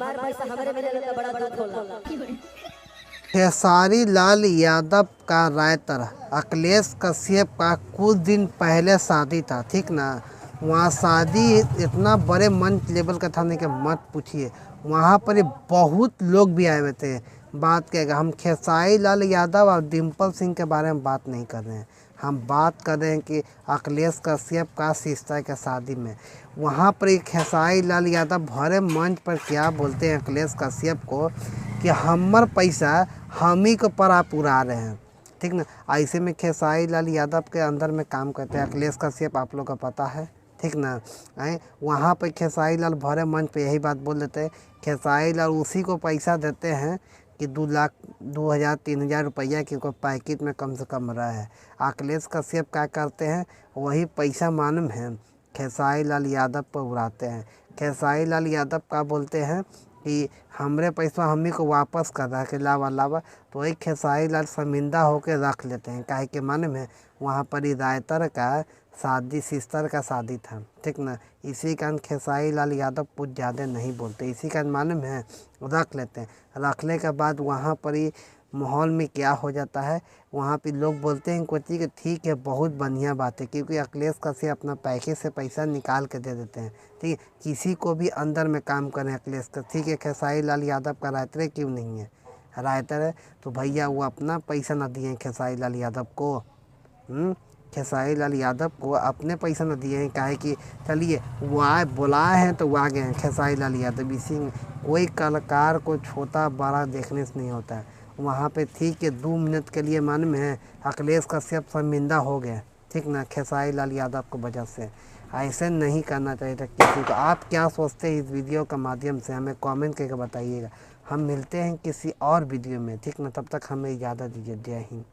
हमार पैसा हमारे मिले तो बड़ा दुख होला। खेसारी लाल यादव का रायतर अखिलेश कश्यप का कुछ दिन पहले शादी था, ठीक ना। वहाँ शादी इतना बड़े मंच लेवल का था नहीं कि मत पूछिए। वहाँ पर ये बहुत लोग भी आए हुए थे। बात करेगा, हम खेसारी लाल यादव और डिम्पल सिंह के बारे में बात नहीं कर रहे हैं। हम बात कर रहे हैं कि अखिलेश कश्यप का सिस्टर के शादी में वहाँ पर एक खेसारी लाल यादव भरे मंच पर क्या बोलते हैं अखिलेश कश्यप को कि हमर पैसा हम ही को पर आप उड़ा रहे हैं, ठीक ना। ऐसे में खेसारी लाल यादव के अंदर में काम करते हैं अखिलेश कश्यप, आप लोग को पता है, ठीक ना। वहाँ पर खेसारी लाल भरे मंच पे यही बात बोल देते हैं। खेसारी लाल उसी को पैसा देते हैं कि 2 लाख 2,000 3,000 रुपया की कोई पैकेट में कम से कम रहा है। अखिलेश कश्यप क्या करते हैं, वही पैसा मालूम है खेसारी लाल यादव पर उड़ाते हैं। खेसारी लाल यादव का बोलते हैं कि हमरे पैसा हम ही को वापस कर रहा है कि लावा लावा, तो वही खेसारी लाल शर्मिंदा होकर रख लेते हैं। काहे के मालूम है वहाँ पर ही रायतर का शादी सिस्टर का शादी था, ठीक ना। इसी कारण खेसारी लाल यादव कुछ ज़्यादा नहीं बोलते, इसी कारण मालूम है रख लेते हैं। रखने के बाद वहाँ पर ही माहौल में क्या हो जाता है, वहाँ पे लोग बोलते हैं कोची कि ठीक है बहुत बढ़िया बात है, क्योंकि अखिलेश कश्यप अपना पैकेज से पैसा निकाल के दे देते हैं, ठीक है। किसी को भी अंदर में काम करें अखिलेश का, ठीक है। खेसारी लाल यादव का रायतर क्यों नहीं है, रायतर है तो भैया वो अपना पैसा ना दिए खेसारी लाल यादव को। खेसारी लाल यादव को अपने पैसा न दिए हैं, काहे कि चलिए वो आए बुलाए हैं तो वो आ गए हैं खेसारी लाल यादव। इसी में कोई कलाकार को छोटा बड़ा देखने से नहीं होता है। वहाँ पे ठीक है 2 मिनट के लिए मालूम है अखिलेश कश्यप शर्मिंदा हो गए, ठीक ना, खेसारी लाल यादव को वजह से। ऐसे नहीं करना चाहिए था किसी को। आप क्या सोचते हैं इस वीडियो के माध्यम से हमें कमेंट करके बताइएगा। हम मिलते हैं किसी और वीडियो में, ठीक ना। तब तक हमें इजाज़त दीजिए। जय हिंद।